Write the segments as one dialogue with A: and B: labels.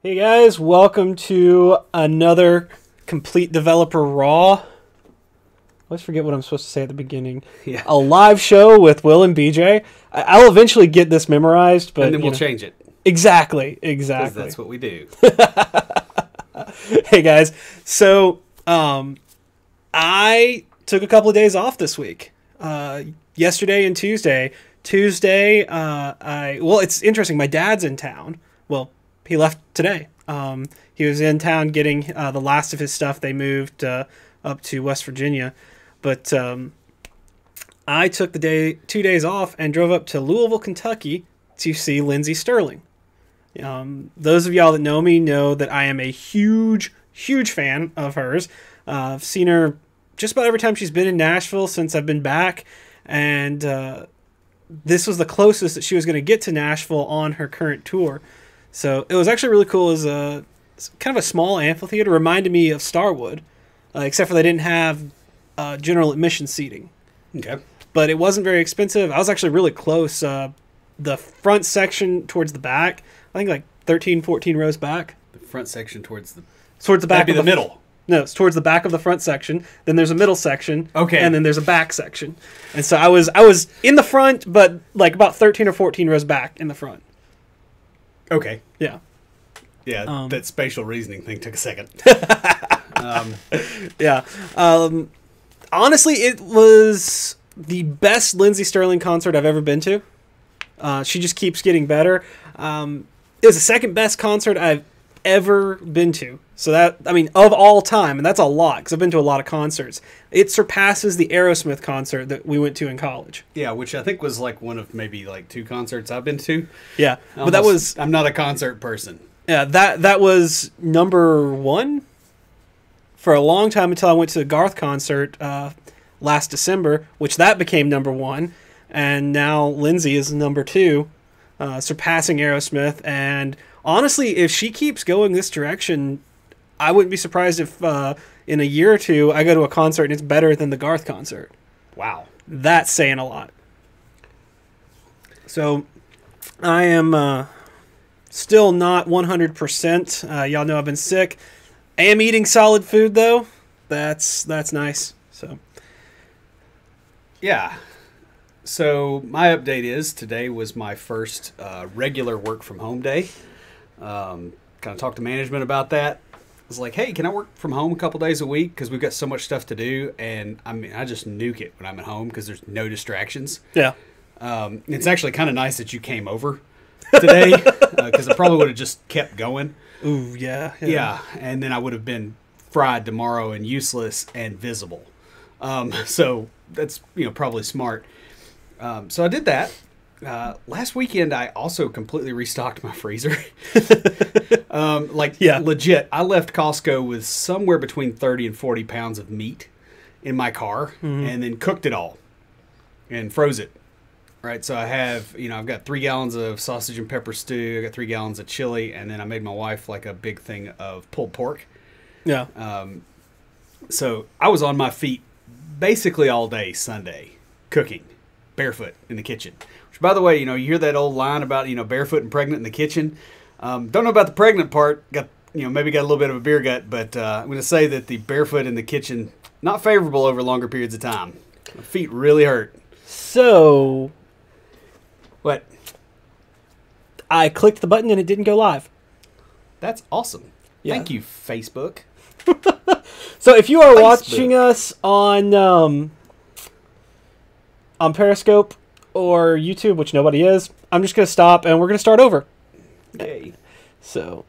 A: Hey guys, welcome to another Complete Developer Raw. I always forget what I'm supposed to say at the beginning.
B: Yeah.
A: A live show with Will and BJ. I'll eventually get this memorized, but
B: And then we'll change it.
A: Exactly.
B: Because that's what we do.
A: Hey guys, so I took a couple of days off this week. Yesterday and Tuesday. Tuesday, it's interesting. My dad's in town. Well, he left today. He was in town getting the last of his stuff. They moved up to West Virginia. But I took 2 days off and drove up to Louisville, Kentucky to see Lindsey Stirling. Those of y'all that know me know that I am a huge, huge fan of hers. I've seen her just about every time she's been in Nashville since I've been back. And this was the closest that she was going to get to Nashville on her current tour. So it was actually really cool. It was kind of a small amphitheater. Reminded me of Starwood, except for they didn't have general admission seating.
B: Okay.
A: But it wasn't very expensive. I was actually really close. The front section towards the back, I think like 13, 14 rows back.
B: The front section towards the
A: back.
B: That'd be
A: of
B: the middle.
A: No, it's towards the back of the front section. Then there's a middle section.
B: Okay.
A: And then there's a back section. And so I was in the front, but like about 13 or 14 rows back in the front.
B: Okay.
A: Yeah.
B: Yeah, that spatial reasoning thing took a second.
A: Yeah. Honestly, it was the best Lindsey Stirling concert I've ever been to. She just keeps getting better. It was the second best concert I've ever been to. So of all time, and that's a lot because I've been to a lot of concerts. It surpasses the Aerosmith concert that we went to in college.
B: Yeah, which I think was like one of maybe like 2 concerts I've been to.
A: Yeah, but that was...
B: I'm not a concert person.
A: Yeah, that was number 1 for a long time until I went to the Garth concert last December, which that became number 1. And now Lindsey is number 2, surpassing Aerosmith. And honestly, if she keeps going this direction, I wouldn't be surprised if in a year or 2 I go to a concert and it's better than the Garth concert.
B: Wow.
A: That's saying a lot. So I am still not 100%. Y'all know I've been sick. I am eating solid food though. That's nice. So
B: yeah. So my update is today was my first regular work from home day. Kind of talked to management about that. I was like, hey, can I work from home a couple days a week? Because we've got so much stuff to do. And I mean, I just nuke it when I'm at home because there's no distractions.
A: yeah.
B: It's actually kind of nice that you came over today because I probably would have just kept going.
A: Ooh, yeah.
B: Yeah. And then I would have been fried tomorrow and useless and visible. So that's, probably smart. So I did that. Last weekend, I also completely restocked my freezer. Legit, I left Costco with somewhere between 30 and 40 pounds of meat in my car and then cooked it all and froze it. Right, so I have, I've got 3 gallons of sausage and pepper stew. I got 3 gallons of chili, and then I made my wife like a big thing of pulled pork.
A: Yeah.
B: So I was on my feet basically all day Sunday cooking. Barefoot in the kitchen. Which, by the way, you hear that old line about, barefoot and pregnant in the kitchen. Don't know about the pregnant part. Maybe got a little bit of a beer gut, but I'm going to say that the barefoot in the kitchen, not favorable over longer periods of time. My feet really hurt.
A: So...
B: What?
A: I clicked the button and it didn't go live.
B: That's awesome.
A: Yeah.
B: Thank you, Facebook.
A: So if you are watching us on Periscope or YouTube, which nobody is, I'm just going to stop and we're going to start over.
B: Yay.
A: So.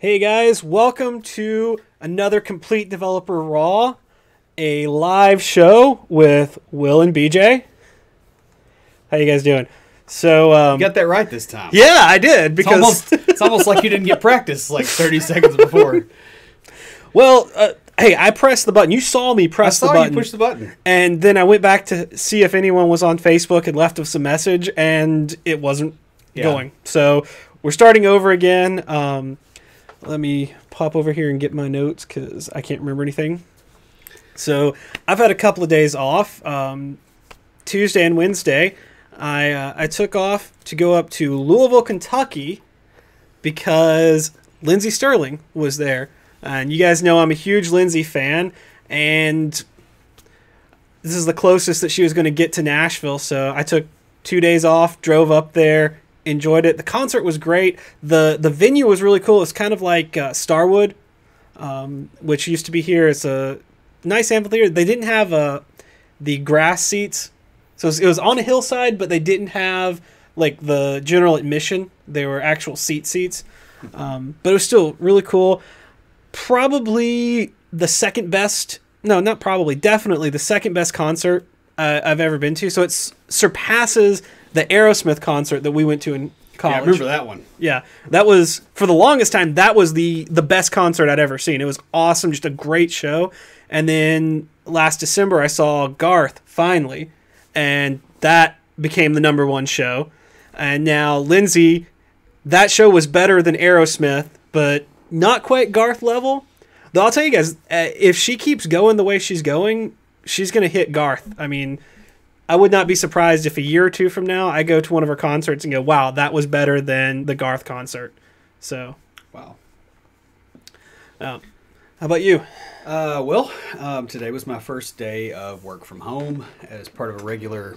A: Hey guys, welcome to another Complete Developer Raw, a live show with Will and BJ. How you guys doing? So
B: You got that right this time.
A: yeah, I did because
B: It's almost like you didn't get practice like 30 seconds before.
A: well, Hey, I pressed the button. You saw me
B: I
A: press the
B: saw
A: button.
B: you push the button.
A: And then I went back to see if anyone was on Facebook and left us a message, and it wasn't going. So we're starting over again. Let me pop over here and get my notes because I can't remember anything. So I've had a couple of days off. Tuesday and Wednesday, I took off to go up to Louisville, Kentucky, because Lindsey Sterling was there. And you guys know I'm a huge Lindsey fan, and this is the closest that she was going to get to Nashville. So I took 2 days off, drove up there, enjoyed it. The concert was great. The venue was really cool. It's kind of like Starwood, which used to be here. It's a nice amphitheater. They didn't have the grass seats. So it was on a hillside, but they didn't have like the general admission. They were actual seats. But it was still really cool. Probably the second best. No, not probably. Definitely the second best concert I've ever been to. So it surpasses the Aerosmith concert that we went to in college.
B: Yeah, I remember that one.
A: Yeah, that was, for the longest time, that was the best concert I'd ever seen. It was awesome, just a great show. And then last December, I saw Garth, finally, and that became the #1 show. And now Lindsey, that show was better than Aerosmith, but not quite Garth level. Though I'll tell you guys, if she keeps going the way she's going, she's going to hit Garth. I mean, I would not be surprised if a year or two from now I go to one of her concerts and go, wow, that was better than the Garth concert. So,
B: wow.
A: How about you?
B: Today was my first day of work from home as part of a regular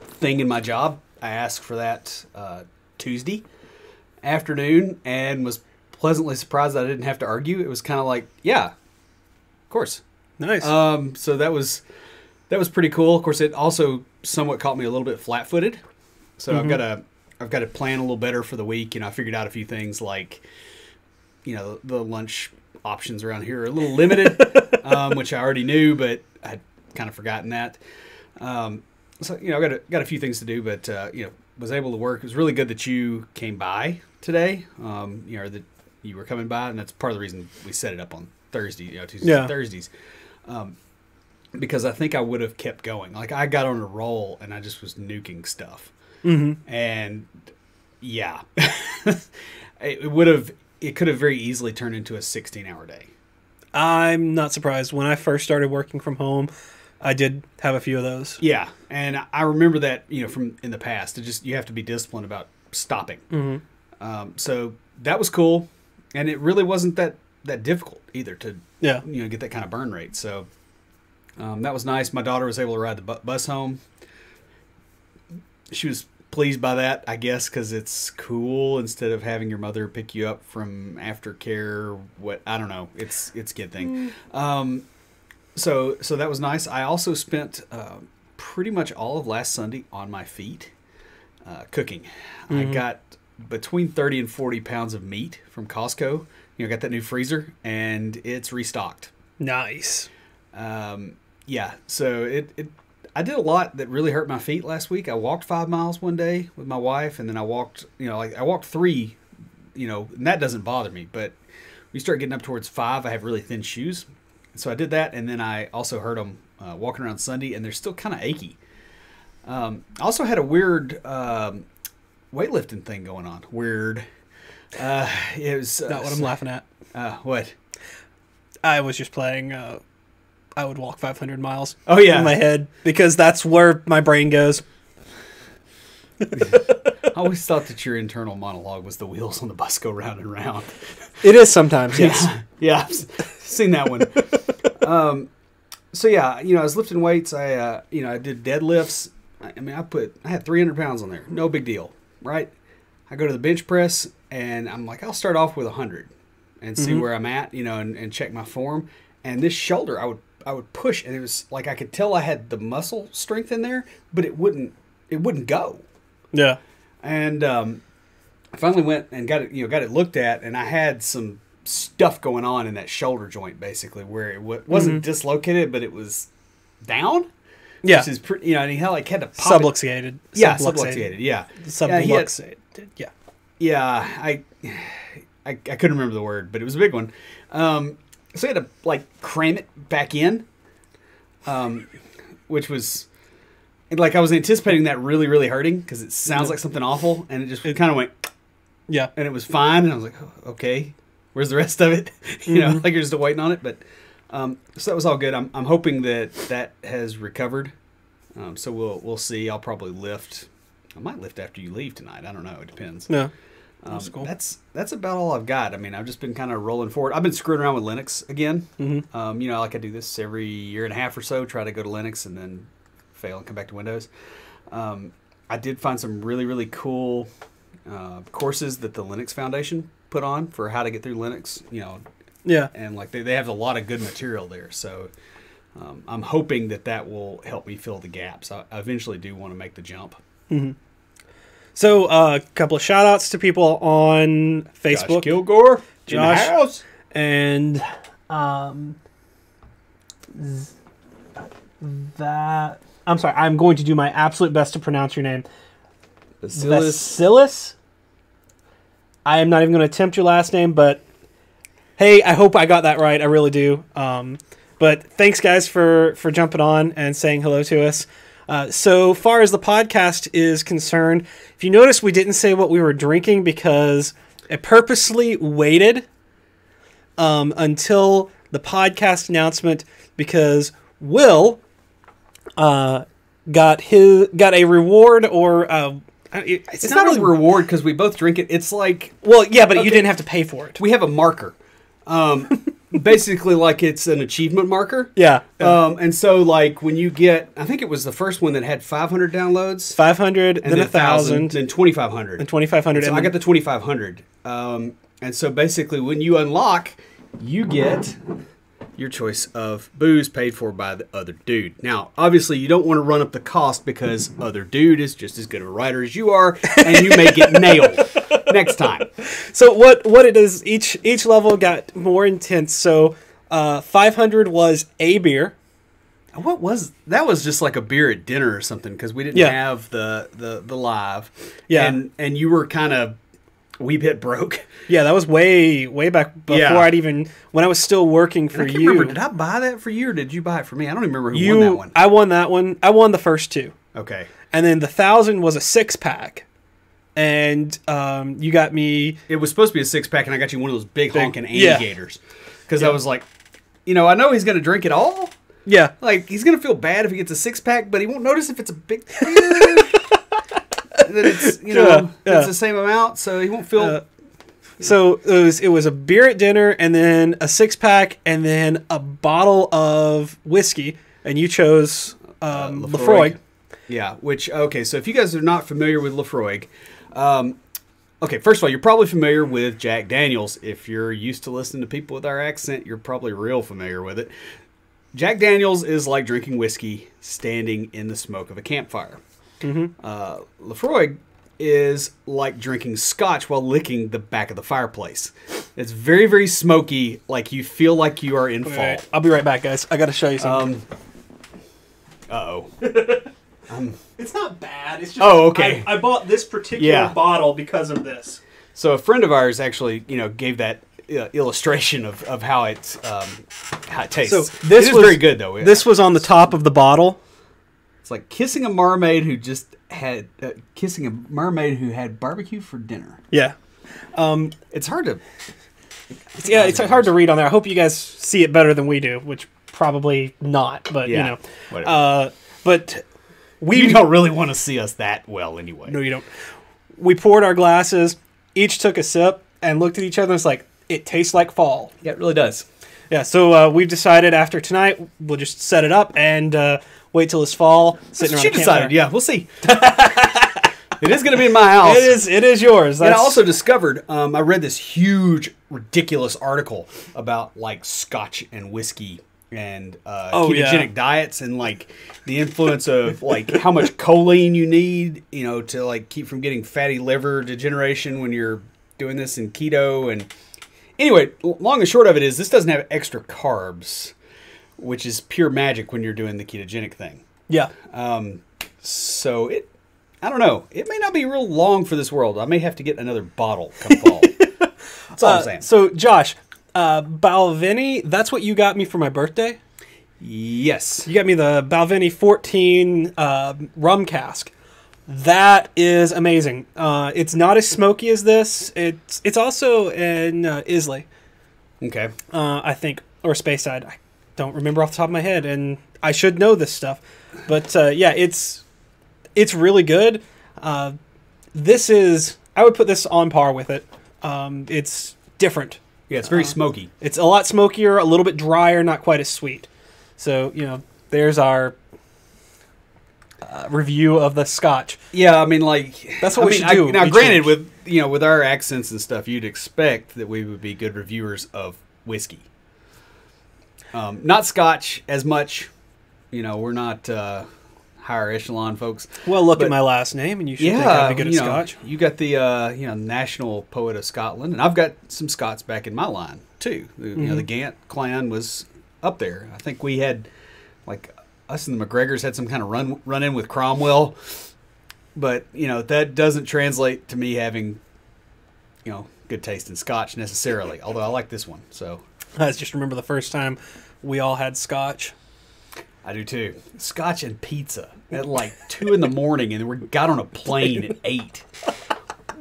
B: thing in my job. I asked for that Tuesday afternoon and was pleasantly surprised that I didn't have to argue. It was kind of like, yeah, of course.
A: Nice.
B: So that was pretty cool. Of course, it also somewhat caught me a little bit flat-footed. So I've got to plan a little better for the week. I figured out a few things like, the lunch options around here are a little limited, which I already knew, but I'd kind of forgotten that. So I got a few things to do, but was able to work. It was really good that you came by today. That you were coming by, and that's part of the reason we set it up on Thursday, Tuesdays and Thursdays. Because I think I would have kept going. Like, I got on a roll and I just was nuking stuff. Mm-hmm. And yeah, it could have very easily turned into a 16-hour day.
A: I'm not surprised. When I first started working from home, I did have a few of those.
B: Yeah. And I remember that, from in the past, you have to be disciplined about stopping. Mm-hmm. So that was cool. And it really wasn't that difficult either to, get that kind of burn rate. So, that was nice. My daughter was able to ride the bus home. She was pleased by that, I guess, because it's cool instead of having your mother pick you up from aftercare. I don't know. It's a kid thing. So that was nice. I also spent pretty much all of last Sunday on my feet cooking. Mm-hmm. I got between 30 and 40 pounds of meat from Costco. Got that new freezer, and it's restocked.
A: Nice.
B: Yeah, so I did a lot that really hurt my feet last week. I walked 5 miles one day with my wife, and then I walked, I walked 3, and that doesn't bother me. But when you start getting up towards 5, I have really thin shoes. So I did that, and then I also hurt them walking around Sunday, and they're still kind of achy. I also had a weird weightlifting thing going on. Weird. It was
A: not what I'm laughing at.
B: What?
A: I was just playing... I would walk 500 miles.
B: Oh, yeah.
A: In my head, because that's where my brain goes.
B: I always thought that your internal monologue was the wheels on the bus go round and round.
A: It is sometimes, yes.
B: Yeah, I've seen that one. So yeah, I was lifting weights. I did deadlifts. I had 300 pounds on there. No big deal, right? I go to the bench press, and I'm like, I'll start off with 100 and see where I'm at, and check my form. And this shoulder, I would push, and it was like I could tell I had the muscle strength in there, but it wouldn't go.
A: Yeah.
B: And I finally went and got it looked at, and I had some stuff going on in that shoulder joint, basically, where it wasn't dislocated, but it was down.
A: Yeah.
B: Which is pretty, and he had to pop
A: subluxated.
B: Yeah, subluxated. Yeah.
A: Subluxated. Yeah.
B: Yeah. I couldn't remember the word, but it was a big one. So I had to like cram it back in, which was like I was anticipating that really, really hurting because it sounds like something awful, and it just kind of went,
A: Yeah.
B: and it was fine, and I was like, oh, okay, where's the rest of it? You know, like you're just waiting on it, but so that was all good. I'm hoping that has recovered. So we'll see. I'll probably lift. I might lift after you leave tonight. I don't know. It depends.
A: No. That's cool.
B: That's about all I've got. I mean, I've just been kind of rolling forward. I've been screwing around with Linux again.
A: Mm-hmm.
B: You know, like I do this every year and a half or so. Try to go to Linux and then fail and come back to Windows. I did find some really, really cool courses that the Linux Foundation put on for how to get through Linux. You know,
A: Yeah.
B: and like they have a lot of good material there. So I'm hoping that will help me fill the gaps. I eventually do want to make the jump.
A: Mm-hmm. So a couple of shout outs to people on Facebook.
B: Josh Kilgore,
A: Josh,
B: in the house.
A: And that I'm sorry, I'm going to do my absolute best to pronounce your name. Vasilis. I am not even going to attempt your last name, but hey, I hope I got that right. I really do. But thanks, guys, for jumping on and saying hello to us. So far as the podcast is concerned, if you notice, we didn't say what we were drinking because I purposely waited until the podcast announcement because Will got a reward or
B: It's not really a reward because we both drink it. It's like,
A: well, yeah, but you didn't have to pay for it.
B: we have a marker. Basically, like it's an achievement marker.
A: Yeah.
B: And so, like, when you get, I think it was the first one that had 500 downloads,
A: 500, then 1,000,
B: then 2,500.
A: and 2,500.
B: So I got the 2,500. And so basically, when you unlock, you get your choice of booze paid for by the other dude. Now, obviously, you don't want to run up the cost because other dude is just as good of a writer as you are, and you may get nailed next time.
A: So what it is, each level got more intense. So 500 was a beer.
B: What was that? Was just like a beer at dinner or something because we didn't have the live.
A: Yeah,
B: and you were kind of wee bit broke.
A: Yeah, that was way back before I'd even when I was still working for
B: I can't
A: you.
B: remember, did I buy that for you or did you buy it for me? I don't even remember who won that one.
A: I won that one. I won the first two.
B: Okay,
A: and then the 1,000 was a 6-pack, and you got me.
B: It was supposed to be a 6-pack, and I got you one of those big honking Anti-Gators because I was like, I know he's going to drink it all.
A: Yeah,
B: like he's going to feel bad if he gets a 6-pack, but he won't notice if it's a big beer. That it's it's the same amount, so he won't feel.
A: So it was a beer at dinner, and then a 6-pack, and then a bottle of whiskey, and you chose Laphroaig.
B: Yeah, which so if you guys are not familiar with Laphroaig, first of all, you're probably familiar with Jack Daniels. If you're used to listening to people with our accent, you're probably real familiar with it. Jack Daniels is like drinking whiskey standing in the smoke of a campfire. Mm-hmm. Laphroaig is like drinking scotch while licking the back of the fireplace. It's very, very smoky, like you feel like you are in fall.
A: I'll be right back, guys. I got to show you something. It's not bad. It's just
B: okay.
A: I bought this particular bottle because of this.
B: So a friend of ours actually, gave that illustration of how it tastes.
A: So this was
B: very good though.
A: This was on the top of the bottle.
B: It's like kissing a mermaid who just had who had barbecue for dinner.
A: Yeah,
B: it's hard to.
A: It's hard to read on there. I hope you guys see it better than we do, which probably not. But but
B: you don't really want to see us that well anyway.
A: No, you don't. We poured our glasses, each took a sip, and looked at each other. And it's like it tastes like fall.
B: Yeah, it really does.
A: Yeah, so we've decided after tonight we'll just set it up and wait till it's fall.
B: Sitting around the campfire. Yeah, we'll see. It is going to be in my house.
A: It is yours.
B: And I also discovered, I read this huge, ridiculous article about like Scotch and whiskey and ketogenic diets and like the influence of like how much choline you need, to like keep from getting fatty liver degeneration when you're doing this in keto. And anyway, long and short of it is this doesn't have extra carbs, which is pure magic when you're doing the ketogenic thing.
A: Yeah.
B: So I don't know. It may not be real long for this world. I may have to get another bottle come fall. That's all I'm saying.
A: So, Josh, Balvenie, that's what you got me for my birthday?
B: Yes.
A: You got me the Balvenie 14 rum cask. That is amazing. It's not as smoky as this. It's also in Islay,
B: Okay.
A: I think, or Speyside. I don't remember off the top of my head, and I should know this stuff. But yeah, it's really good. This is, I would put this on par with it. It's different.
B: Yeah, it's very smoky.
A: It's a lot smokier, a little bit drier, not quite as sweet. So, there's our review of the Scotch.
B: Yeah, I mean, like
A: That's what we should do.
B: Now,
A: We
B: granted,
A: change.
B: with our accents and stuff, you'd expect that we would be good reviewers of whiskey. Not Scotch as much. We're not higher echelon folks.
A: Well, look
B: But-
A: at my last name, and you should think I'd be good at Scotch.
B: You got the national poet of Scotland, and I've got some Scots back in my line too. The Gant clan was up there. I think we had like us and the McGregors had some kind of run in with Cromwell, but that doesn't translate to me having good taste in Scotch necessarily. Although I like this one, so
A: I just remember the first time we all had Scotch.
B: I do too. Scotch and pizza at like 2 in the morning, and we got on a plane at 8.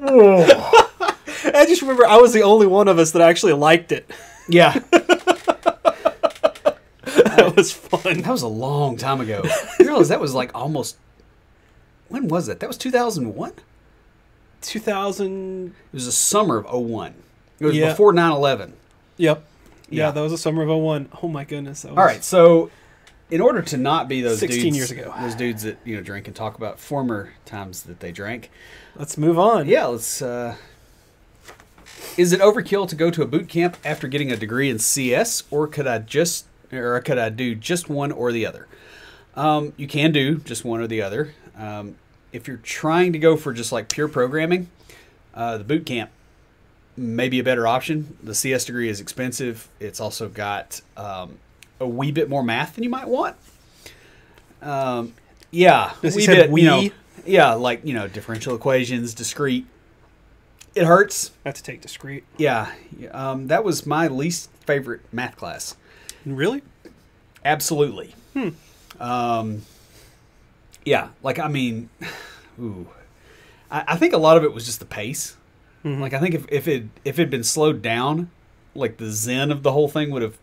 A: I just remember I was the only one of us that actually liked it.
B: Yeah.
A: That was fun.
B: That was a long time ago. You realize that was like almost. When was it? That was 2001?
A: 2000.
B: It was the summer of 01. It was
A: Yeah.
B: before 9/11.
A: Yep. Yeah,
B: Yeah.
A: that was the summer of '01. Oh my goodness. That was,
B: All right, so in order to not be those
A: 16
B: dudes,
A: years ago.
B: those dudes that drink and talk about former times that they drank.
A: Let's move on.
B: Yeah, let's. Is it overkill to go to a boot camp after getting a degree in CS, or could I do just one or the other? You can do just one or the other. If you're trying to go for just like pure programming, the boot camp may be a better option. The CS degree is expensive. It's also got a wee bit more math than you might want. Yeah,
A: Does
B: a
A: he
B: wee
A: said
B: bit,
A: wee?
B: yeah, like differential equations, discrete. It hurts.
A: I have to take discrete.
B: Yeah, that was my least favorite math class.
A: Really?
B: Absolutely. Yeah, like I mean, ooh, I think a lot of it was just the pace. Like I think if it had been slowed down, like the zen of the whole thing would have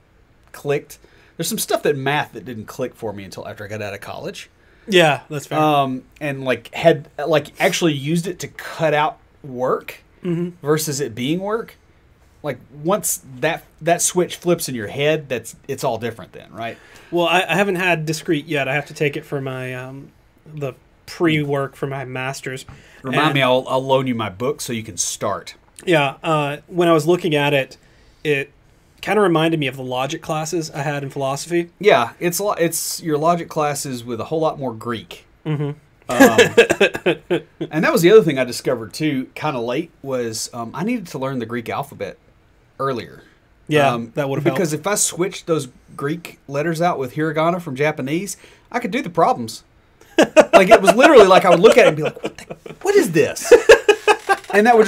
B: clicked. There's some stuff that math that didn't click for me until after I got out of college.
A: Yeah, that's fair.
B: And had actually used it to cut out work versus it being work. Like once that switch flips in your head, it's all different then, right?
A: Well, I haven't had discrete yet. I have to take it for my the pre-work for my master's.
B: Remind me, I'll loan you my book so you can start.
A: Yeah, when I was looking at it, it kind of reminded me of the logic classes I had in philosophy.
B: Yeah, it's your logic classes with a whole lot more Greek. And that was the other thing I discovered too, kind of late, was I needed to learn the Greek alphabet earlier.
A: Yeah, that would have helped.
B: Because if I switched those Greek letters out with hiragana from Japanese, I could do the problems. Like it was literally like I would look at it and be like, "What is this?" And that would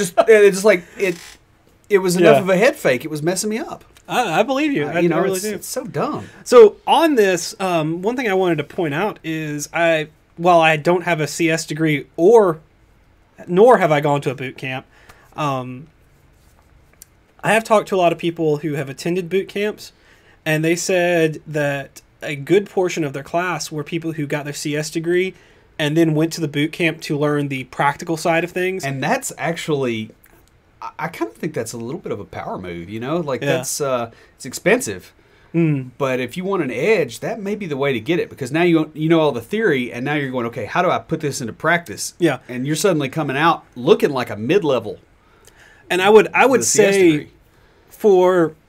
B: it was enough of a head fake. It was messing me up.
A: I believe you. I really do.
B: It's so dumb.
A: So on this, one thing I wanted to point out is while I don't have a CS degree nor have I gone to a boot camp, I have talked to a lot of people who have attended boot camps, and they said that a good portion of their class were people who got their CS degree and then went to the boot camp to learn the practical side of things.
B: And that's actually, I kind of think that's a little bit of a power move, that's, it's expensive. But if you want an edge, that may be the way to get it, because now you know all the theory, and now you're going, okay, how do I put this into practice?
A: Yeah.
B: And you're suddenly coming out looking like a mid-level.
A: And I would
B: CS
A: say
B: degree.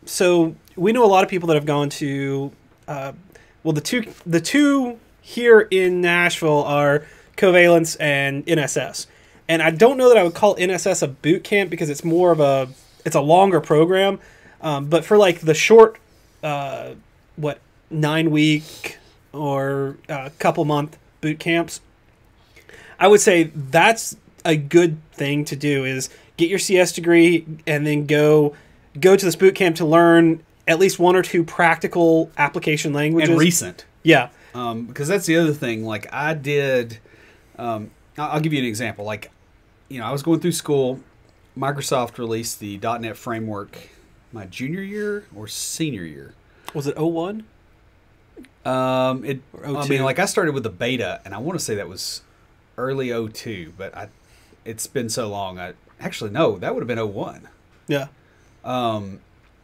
A: So we know a lot of people that have gone to, the two here in Nashville are Covalence and NSS. And I don't know that I would call NSS a boot camp because it's more of it's a longer program. But for like the short, 9-week or couple month boot camps, I would say that's a good thing to do, is get your CS degree and then go go to this boot camp to learn at least one or two practical application languages.
B: And recent.
A: Yeah.
B: Because that's the other thing. Like I did, I'll give you an example. Like, I was going through school. Microsoft released the .NET framework my junior year or senior year.
A: Was it 01?
B: I mean, like I started with the beta, and I want to say that was early 02, but it's been so long. Actually, no, that would have been 01.
A: Yeah.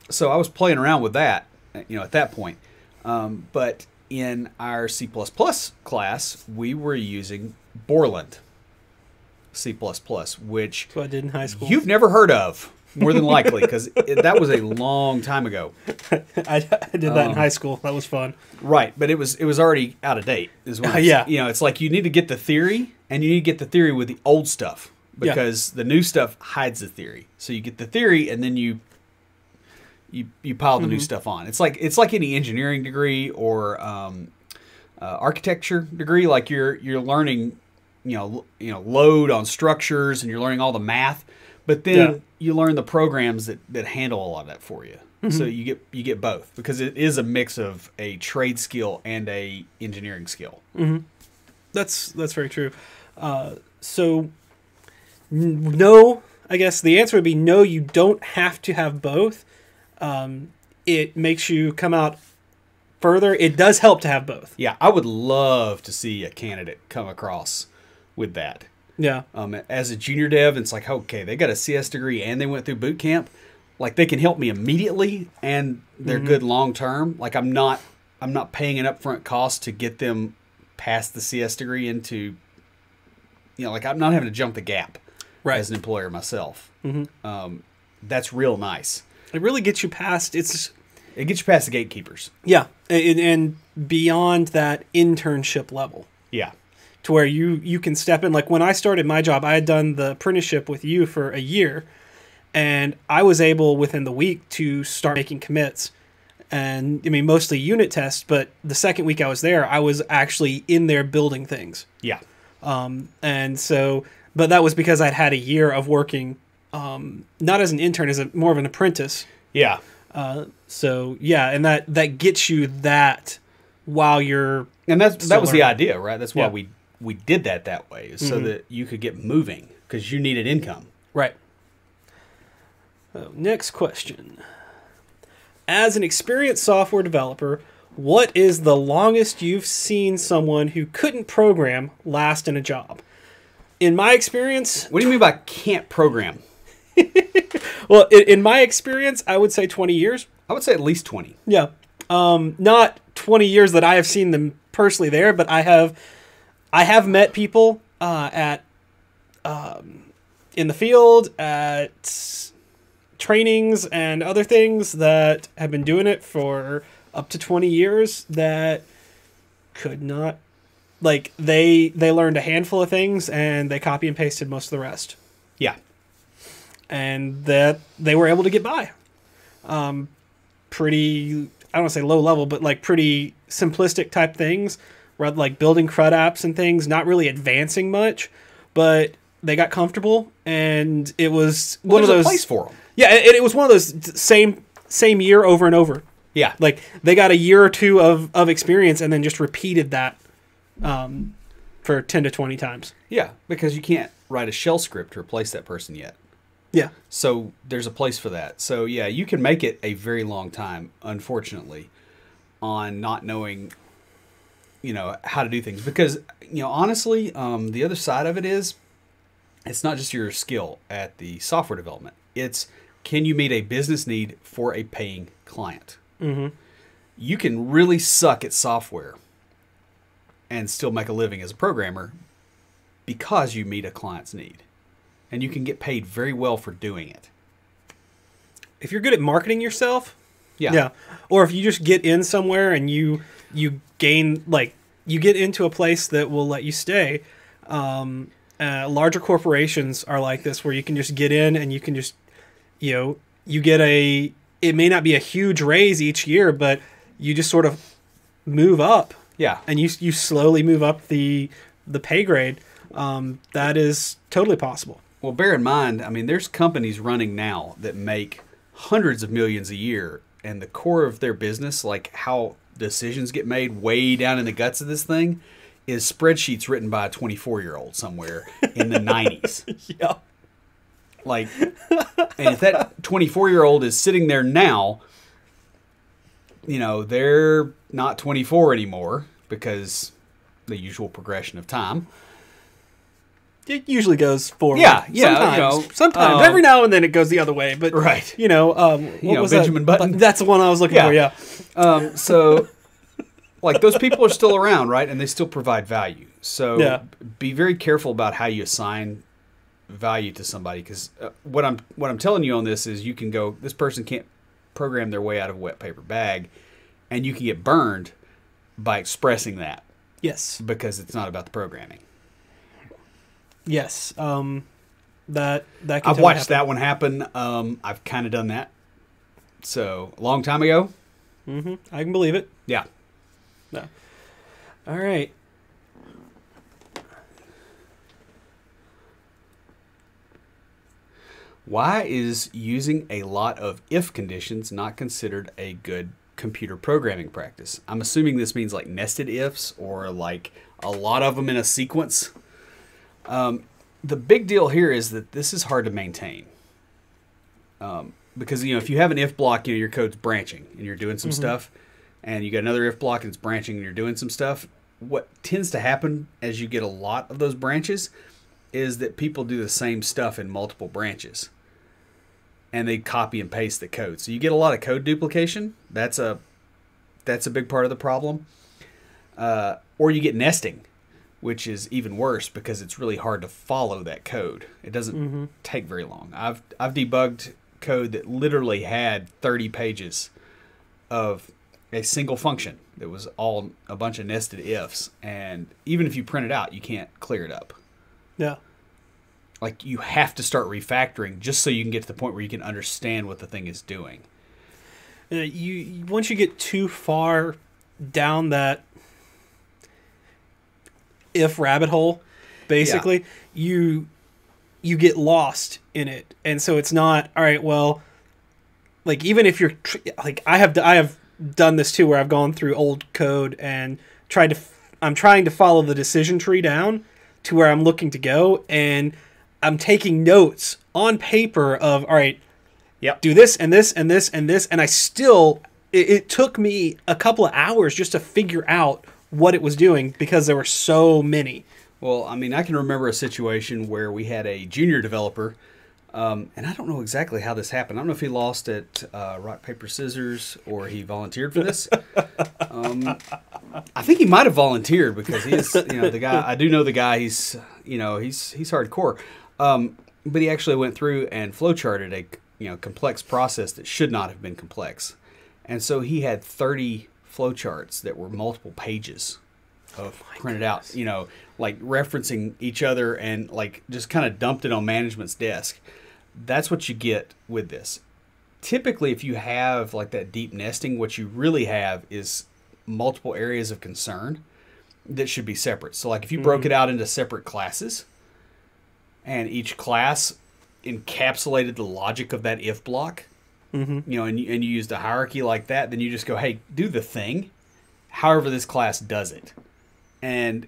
B: So I was playing around with that, at that point. But in our C++ class, we were using Borland C++, which
A: That's what I did in high school.
B: you've never heard of, more than likely, because that was a long time ago.
A: I did that in high school. That was fun.
B: Right, but it was already out of date. Is when
A: Yeah.
B: It's like you need to get the theory, and you need to get the theory with the old stuff, because the new stuff hides the theory. So you get the theory, and then you pile the new stuff on. It's like any engineering degree or architecture degree. Like you're learning, load on structures, and you're learning all the math. But then you learn the programs that handle a lot of that for you. So you get both, because it is a mix of a trade skill and a engineering skill.
A: That's very true. So no, I guess the answer would be no. You don't have to have both. It makes you come out further. It does help to have both.
B: Yeah, I would love to see a candidate come across with that.
A: Yeah.
B: As a junior dev, it's like, okay, they got a CS degree and they went through boot camp. Like they can help me immediately, and they're good long term. Like I'm not paying an upfront cost to get them past the CS degree into, like I'm not having to jump the gap as an employer myself. That's real nice.
A: It really gets you past.
B: It gets you past the gatekeepers.
A: Yeah, and beyond that internship level.
B: Yeah.
A: To where you can step in. Like when I started my job, I had done the apprenticeship with you for a year, and I was able within the week to start making commits. And I mean, mostly unit tests, but the second week I was there, I was actually in there building things.
B: Yeah.
A: And so, but that was because I'd had a year of working, not as an intern, as more of an apprentice.
B: Yeah.
A: So yeah, and that gets you that while you're.
B: And that was
A: learning.
B: the idea, right? That's why we did that way, is so that you could get moving, because you needed income.
A: Right. Next question. As an experienced software developer, what is the longest you've seen someone who couldn't program last in a job? In my experience...
B: What do you mean by can't program?
A: Well, in my experience, I would say 20 years.
B: I would say at least 20.
A: Yeah. Not 20 years that I have seen them personally there, but I have met people in the field, at trainings and other things, that have been doing it for up to 20 years that could not, like they learned a handful of things and they copy and pasted most of the rest.
B: Yeah. And
A: that they were able to get by. Pretty, I don't want to say low level, but like pretty simplistic type things, rather like building CRUD apps and things, not really advancing much, but they got comfortable, and it was one of those.
B: There's a place for them.
A: Yeah, and it was one of those same year over and over.
B: Yeah,
A: like they got a year or two of experience, and then just repeated that for 10 to 20 times.
B: Yeah, because you can't write a shell script to replace that person yet.
A: Yeah.
B: So there's a place for that. So yeah, you can make it a very long time, unfortunately, on not knowing, how to do things. Because, honestly, the other side of it is, it's not just your skill at the software development. It's, can you meet a business need for a paying client?
A: Mm-hmm.
B: You can really suck at software and still make a living as a programmer because you meet a client's need. And you can get paid very well for doing it.
A: If you're good at marketing yourself,
B: yeah.
A: Or if you just get in somewhere and you gain, like, you get into a place that will let you stay. Larger corporations are like this, where you can just get in and you can just, you get it may not be a huge raise each year, but you just sort of move up.
B: Yeah.
A: And you slowly move up the pay grade. That is totally possible.
B: Well, bear in mind, there's companies running now that make hundreds of millions a year, and the core of their business, like how decisions get made way down in the guts of this thing, is spreadsheets written by a 24-year-old somewhere in the 90s.
A: Yeah.
B: Like, and if that 24-year-old is sitting there now, they're not 24 anymore because the usual progression of time.
A: It usually goes forward.
B: Yeah.
A: Sometimes. Every now and then it goes the other way. But
B: right.
A: What was
B: Benjamin Button?
A: That's the one I was looking for. Yeah.
B: So, like, those people are still around, right? And they still provide value. So, be very careful about how you assign value to somebody, because what I'm telling you on this is you can go. This person can't program their way out of a wet paper bag, and you can get burned by expressing that.
A: Yes.
B: Because it's not about the programming.
A: Yes, that can
B: I've watched that one happen. I've kind of done that. So a long time ago.
A: Mm-hmm. I can believe it.
B: Yeah.
A: No. All right.
B: Why is using a lot of if conditions not considered a good computer programming practice? I'm assuming this means like nested ifs or like a lot of them in a sequence. The big deal here is that this is hard to maintain. Because, if you have an if block, your code's branching and you're doing some stuff, and you got another if block and it's branching and you're doing some stuff. What tends to happen as you get a lot of those branches is that people do the same stuff in multiple branches, and they copy and paste the code. So you get a lot of code duplication. That's a big part of the problem. Or you get nesting, which is even worse because it's really hard to follow that code. It doesn't take very long. I've debugged code that literally had 30 pages of a single function that was all a bunch of nested ifs, and even if you print it out, you can't clear it up.
A: Yeah.
B: Like, you have to start refactoring just so you can get to the point where you can understand what the thing is doing.
A: Once you get too far down that if rabbit hole, basically, you get lost in it, and so it's not all right. Well, like, even if you're like, I have done this too, where I've gone through old code and I'm trying to follow the decision tree down to where I'm looking to go, and I'm taking notes on paper of, all right, do this and this and this and this, and I still it took me a couple of hours just to figure out what it was doing because there were so many.
B: Well, I mean, I can remember a situation where we had a junior developer, and I don't know exactly how this happened. I don't know if he lost at rock, paper, scissors, or he volunteered for this. I think he might have volunteered because he's, the guy. I do know the guy. He's hardcore. But he actually went through and flowcharted a complex process that should not have been complex, and so he had 30 flowcharts that were multiple pages of printed out, like referencing each other, and like just kind of dumped it on management's desk. That's what you get with this. Typically, if you have like that deep nesting, what you really have is multiple areas of concern that should be separate. So like if you broke it out into separate classes, and each class encapsulated the logic of that if block, and you used a hierarchy like that, then you just go, hey, do the thing however this class does it. And,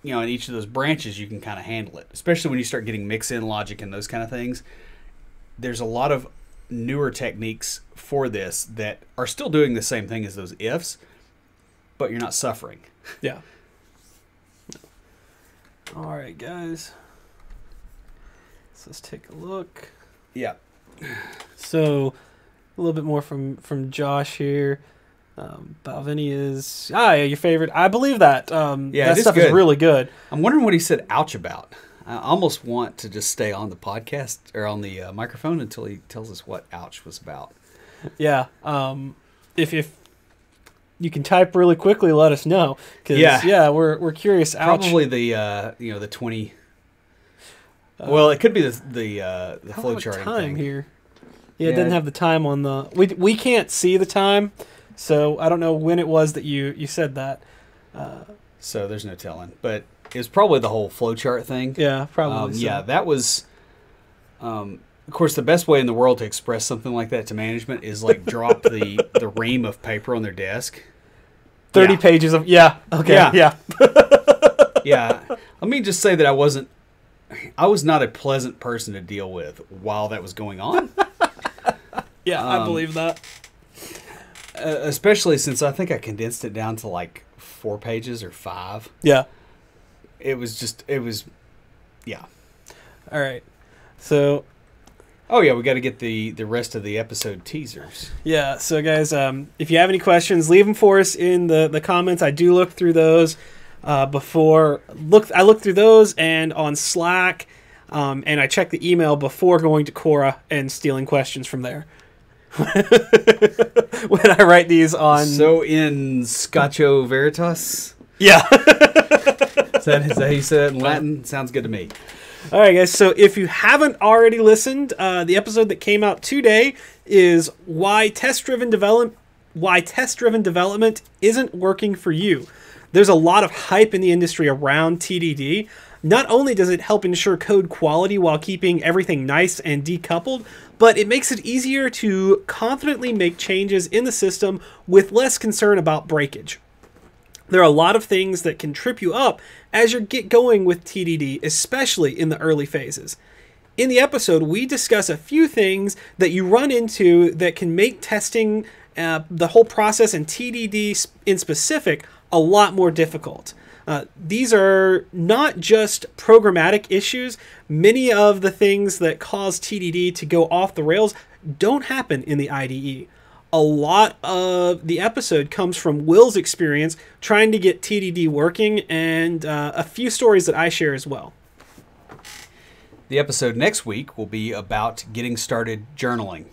B: in each of those branches, you can kind of handle it, especially when you start getting mix-in logic and those kind of things. There's a lot of newer techniques for this that are still doing the same thing as those ifs, but you're not suffering.
A: Yeah. All right, guys. So let's take a look.
B: Yeah.
A: So a little bit more from Josh here. Balvenie is your favorite. I believe that. That stuff is really good.
B: I'm wondering what he said ouch about. I almost want to just stay on the podcast or on the microphone until he tells us what ouch was about.
A: Yeah. If you can type really quickly, let us know. Cause, we're curious. Ouch.
B: Probably the 20. Well, it could be the flow charting
A: time
B: thing
A: here. Yeah, it didn't have the time on the. We can't see the time, so I don't know when it was that you said that.
B: So there's no telling, but it was probably the whole flowchart thing.
A: Yeah, probably.
B: Yeah, that was. of course, the best way in the world to express something like that to management is like drop the ream of paper on their desk.
A: 30
B: Yeah.
A: pages of, yeah. Okay.
B: Yeah.
A: Yeah.
B: Yeah. Let me just say that I was not a pleasant person to deal with while that was going on.
A: Yeah. I believe that.
B: Especially since I think I condensed it down to like 4 pages or 5.
A: Yeah.
B: It was, yeah.
A: All right. So,
B: Oh yeah, we got to get the rest of the episode teasers.
A: yeah. So, guys, if you have any questions, leave them for us in the comments. I do look through those I look through those and on Slack, and I check the email before going to Quora and stealing questions from there. When I write these on...
B: So in Scotcho Veritas?
A: Yeah.
B: Is that how you said it in Latin? Sounds good to me.
A: All right, guys. So if you haven't already listened, the episode that came out today is why test-driven development isn't working for you. There's a lot of hype in the industry around TDD. Not only does it help ensure code quality while keeping everything nice and decoupled, but it makes it easier to confidently make changes in the system with less concern about breakage. There are a lot of things that can trip you up as you get going with TDD, especially in the early phases. In the episode, we discuss a few things that you run into that can make testing the whole process and TDD in specific a lot more difficult. These are not just programmatic issues. Many of the things that cause TDD to go off the rails don't happen in the IDE. A lot of the episode comes from Will's experience trying to get TDD working, and a few stories that I share as well.
B: The episode next week will be about getting started journaling.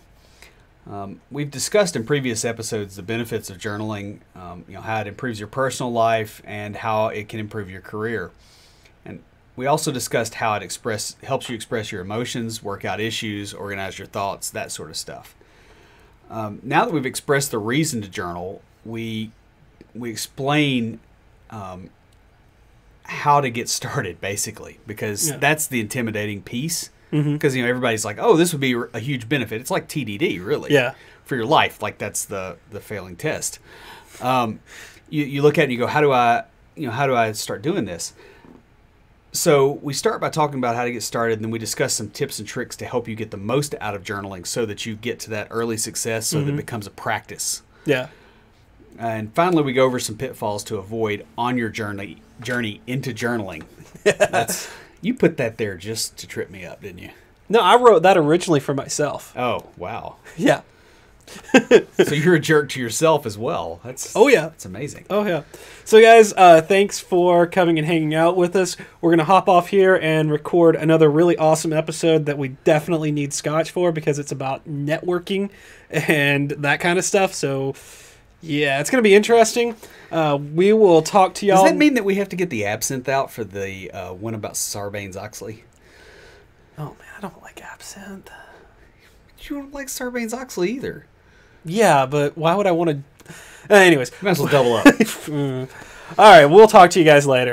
B: We've discussed in previous episodes the benefits of journaling, how it improves your personal life and how it can improve your career. And we also discussed how it helps you express your emotions, work out issues, organize your thoughts, that sort of stuff. Now that we've expressed the reason to journal, we explain how to get started, basically, because that's the intimidating piece. Because everybody's like, oh, this would be a huge benefit. It's like TDD, really, for your life. Like that's the failing test. You look at it and you go, how do I start doing this? So we start by talking about how to get started, and then we discuss some tips and tricks to help you get the most out of journaling so that you get to that early success so that it becomes a practice.
A: Yeah.
B: And finally, we go over some pitfalls to avoid on your journey into journaling. You put that there just to trip me up, didn't you?
A: No, I wrote that originally for myself.
B: Oh, wow.
A: Yeah.
B: So you're a jerk to yourself as well. That's amazing.
A: Oh, yeah. So, guys, thanks for coming and hanging out with us. We're going to hop off here and record another really awesome episode that we definitely need Scotch for because it's about networking and that kind of stuff. So, yeah, it's going to be interesting. We will talk to y'all.
B: Does that mean that we have to get the absinthe out for the one about Sarbanes-Oxley?
A: Oh, man, I don't like absinthe.
B: You don't like Sarbanes-Oxley either.
A: Yeah, but why would I want to... Anyways.
B: You might as well double up.
A: All right, we'll talk to you guys later.